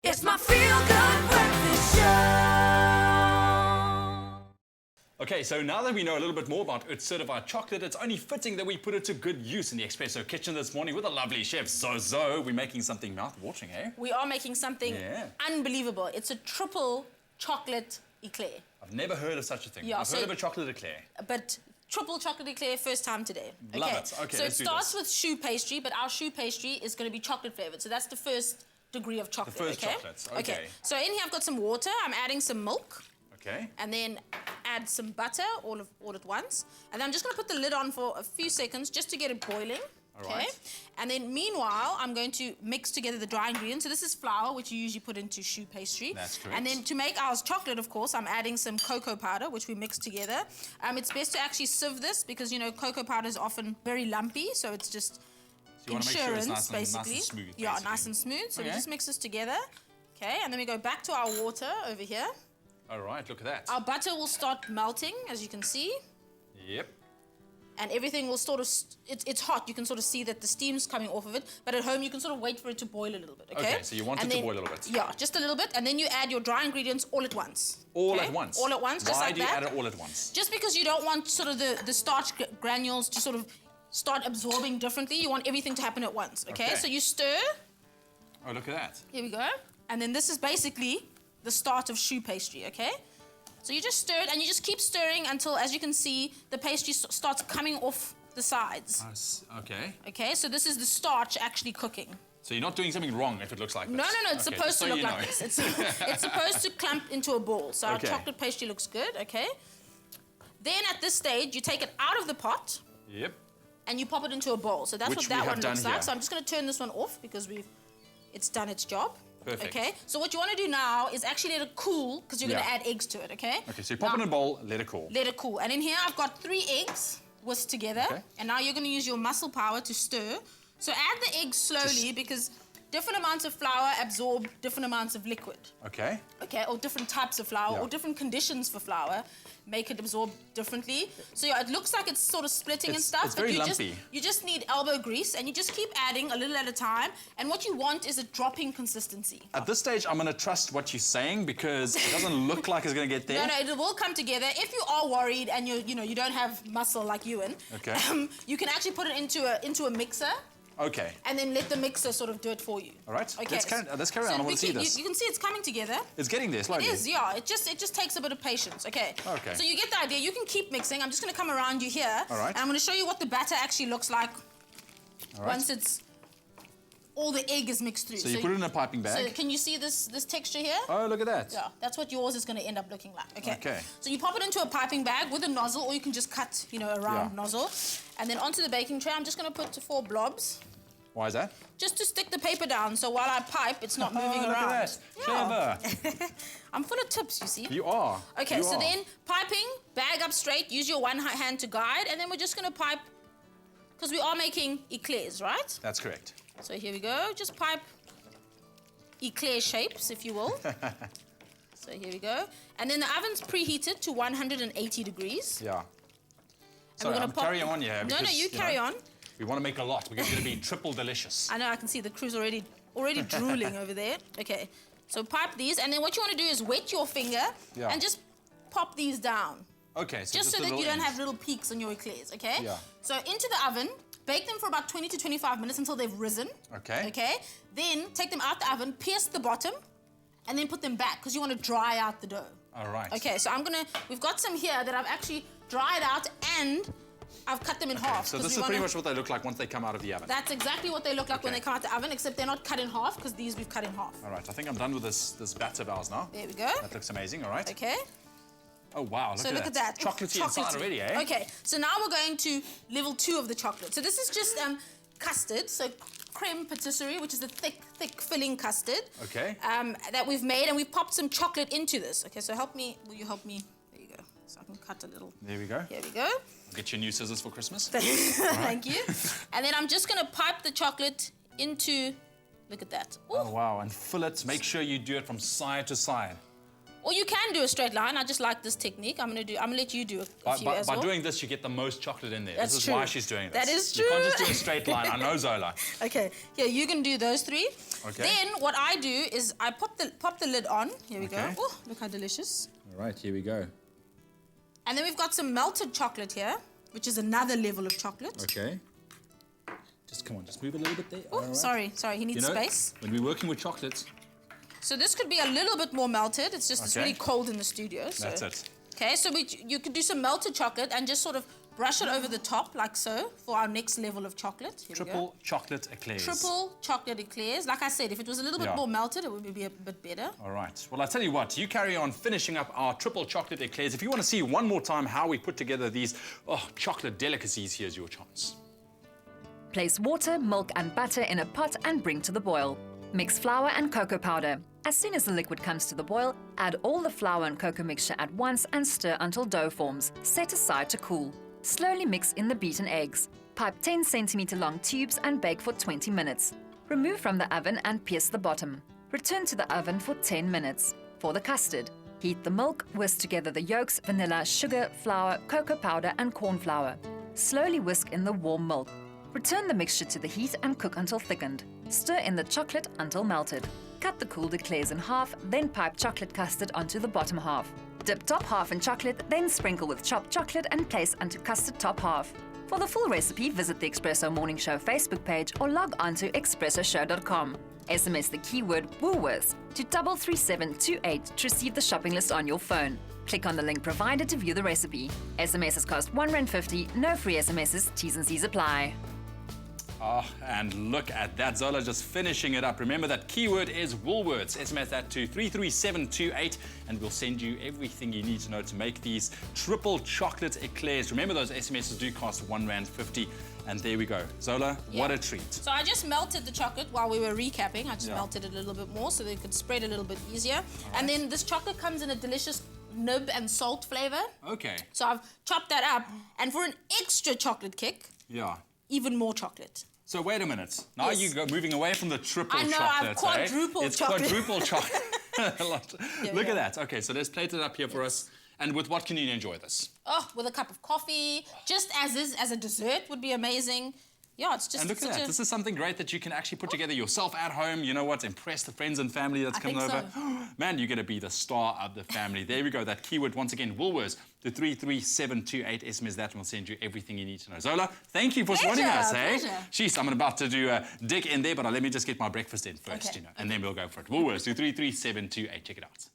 It's my feel-good breakfast show. Okay, so now that we know a little bit more about It's certified chocolate, it's only fitting that we put it to good use in the Espresso kitchen this morning with a lovely chef, Zola. We're making something mouth-watering, eh? We are making something unbelievable. It's a triple chocolate eclair. I've never heard of such a thing. Yeah, I've heard of a chocolate eclair. But triple chocolate eclair, first time today. Love it. Okay, so let's do it starts this. with choux pastry, but our choux pastry is going to be chocolate flavored. So that's the first degree of chocolate. The first chocolates, okay. So in here I've got some water. I'm adding some milk. Okay. And then add some butter all at once. And then I'm just going to put the lid on for a few seconds just to get it boiling. All right. And then meanwhile, I'm going to mix together the dry ingredients. So this is flour, which you usually put into choux pastry. That's correct. And then to make ours chocolate, of course, I'm adding some cocoa powder, which we mix together. It's best to actually sieve this because, you know, cocoa powder is often very lumpy. So it's just insurance, nice basically. And smooth, yeah, nice and smooth. So we just mix this together. Okay, and then we go back to our water over here. All right, look at that. Our butter will start melting, as you can see. Yep. And everything will sort of, it's hot. You can sort of see that the steam's coming off of it. But at home, you can sort of wait for it to boil a little bit, okay? Okay, so you want it to boil a little bit. Yeah, just a little bit. And then you add your dry ingredients all at once. All at once? All at once, just like that. Why do you add it all at once? Just because you don't want sort of the starch granules to sort of start absorbing differently. You want everything to happen at once, okay? So you stir. Oh, look at that. Here we go. And then this is basically the start of choux pastry, okay? So you just stir it, and you just keep stirring until, as you can see, the pastry starts coming off the sides. Okay. Okay, so this is the starch actually cooking. So you're not doing something wrong if it looks like this? No, it's supposed to look like this. It's supposed to clump into a ball. So our chocolate pastry looks good, okay? Then at this stage, you take it out of the pot. Yep. And you pop it into a bowl. So that's what that one looks like. So I'm just going to turn this one off because it's done its job. Perfect. Okay, so what you want to do now is actually let it cool because you're going to add eggs to it, okay? Okay, so you pop it in a bowl, let it cool. Let it cool. And in here, I've got 3 eggs whisked together. Okay. And now you're going to use your muscle power to stir. So add the eggs slowly because different amounts of flour absorb different amounts of liquid. Okay. Okay, or different types of flour or different conditions for flour make it absorb differently. So yeah, it looks like it's sort of splitting and stuff. It's very lumpy. You just need elbow grease and you just keep adding a little at a time. And what you want is a dropping consistency. At this stage, I'm going to trust what you're saying because it doesn't look like it's going to get there. No, it will come together. If you are worried and you don't have muscle like Ewan, you can actually put it into a mixer. Okay. And then let the mixer sort of do it for you. All right. Okay. Let's carry on. I want to see this. You can see it's coming together. It's getting there slowly. It is, yeah. It just takes a bit of patience. Okay. Okay. So you get the idea. You can keep mixing. I'm just going to come around you here. All right. And I'm going to show you what the batter actually looks like once all the egg is mixed through. So you put it in a piping bag. So can you see this texture here? Oh, look at that. Yeah, that's what yours is going to end up looking like. Okay. Okay. So you pop it into a piping bag with a nozzle, or you can just cut, a round nozzle. And then onto the baking tray, I'm just going to put 4 blobs. Why is that? Just to stick the paper down, so while I pipe, it's not moving around. Look at that. Yeah. Clever. I'm full of tips, you see. You are. Okay, so then piping, bag up straight, use your one hand to guide, and then we're just going to pipe, because we are making eclairs, right? That's correct. So here we go. Just pipe eclair shapes, if you will. So here we go. And then the oven's preheated to 180 degrees. Yeah. So I'm carrying on here. No, you carry on. We want to make a lot. We're going to be triple delicious. I know, I can see the crew's already drooling over there. Okay, so pipe these, and then what you want to do is wet your finger and just pop these down. Okay, so just so that you don't have little peaks on your eclairs, okay? Yeah. So into the oven, bake them for about 20 to 25 minutes until they've risen. Okay. Okay, then take them out the oven, pierce the bottom, and then put them back, because you want to dry out the dough. All right. Okay, so we've got some here that I've actually dried out and I've cut them in half. So this is pretty much what they look like once they come out of the oven. That's exactly what they look like when they come out the oven, except they're not cut in half, because these we've cut in half. All right, I think I'm done with this batter of ours now. There we go. That looks amazing, all right. Okay. Oh, wow, look at that. Chocolatey inside already, eh? Okay, so now we're going to level 2 of the chocolate. So this is just custard, so creme patisserie, which is a thick filling custard. Okay. That we've made, and we've popped some chocolate into this. Okay, so will you help me? There you go. So I can cut a little. There we go. Here we go. I'll get you new scissors for Christmas. Thank you. And then I'm just going to pipe the chocolate into, look at that. Ooh. Oh, wow, and fill it. Make sure you do it from side to side. Or you can do a straight line. I just like this technique. I'm gonna let you do a few as well. By doing this, you get the most chocolate in there. That's this is true. why she's doing this. That is true. You can't just do a straight line. I know, Zola. Okay, here, you can do those 3. Okay. Then what I do is I pop the lid on. Here we go. Oh, look how delicious. All right, here we go. And then we've got some melted chocolate here, which is another level of chocolate. Okay. Just come on, just move a little bit there. Oh, right. sorry, he needs space. When we're working with chocolates. So this could be a little bit more melted. It's just it's really cold in the studio. So. That's it. Okay, so you could do some melted chocolate and just sort of brush it over the top like so for our next level of chocolate. Here Triple chocolate eclairs. Triple chocolate eclairs. Like I said, if it was a little bit more melted, it would be a bit better. All right. Well, I tell you what, you carry on finishing up our triple chocolate eclairs. If you want to see one more time how we put together these chocolate delicacies, here's your chance. Place water, milk and butter in a pot and bring to the boil. Mix flour and cocoa powder. As soon as the liquid comes to the boil, add all the flour and cocoa mixture at once and stir until dough forms. Set aside to cool. Slowly mix in the beaten eggs. Pipe 10 cm long tubes and bake for 20 minutes. Remove from the oven and pierce the bottom. Return to the oven for 10 minutes. For the custard, heat the milk, whisk together the yolks, vanilla, sugar, flour, cocoa powder and corn flour. Slowly whisk in the warm milk. Return the mixture to the heat and cook until thickened. Stir in the chocolate until melted. Cut the cooled eclairs in half, then pipe chocolate custard onto the bottom half. Dip top half in chocolate, then sprinkle with chopped chocolate and place onto custard top half. For the full recipe, visit the Espresso Morning Show Facebook page or log on to expressoshow.com. SMS the keyword Woolworths to 33728 to receive the shopping list on your phone. Click on the link provided to view the recipe. SMSs cost R1.50, no free SMSs, T's and C's apply. And look at that, Zola just finishing it up. Remember that keyword is Woolworths. SMS that to 33728 and we'll send you everything you need to know to make these triple chocolate eclairs. Remember those SMSs do cost R1.50. And there we go. Zola, what a treat. So I just melted the chocolate while we were recapping. I just melted it a little bit more so that it could spread a little bit easier. And then this chocolate comes in a delicious nib and salt flavor. Okay. So I've chopped that up. And for an extra chocolate kick, even more chocolate. So wait a minute. Now you go moving away from the triple chocolate. I've quadrupled It's chocolate. quadruple chocolate. Look at that. Okay, so let's plate it up here for us. And with what can you enjoy this? Oh, with a cup of coffee, just as a dessert would be amazing. Yeah, it's just. And look at that. This is something great that you can actually put together yourself at home. You know what? Impress the friends and family that's coming over. So. Man, you're going to be the star of the family. There we go. That keyword once again, Woolworths. The 33728 SMS that will send you everything you need to know. Zola, thank you for joining us. Hey, jeez, I'm about to do a dig in there, but let me just get my breakfast in first, you know, and then we'll go for it. Woolworths 33728. Check it out.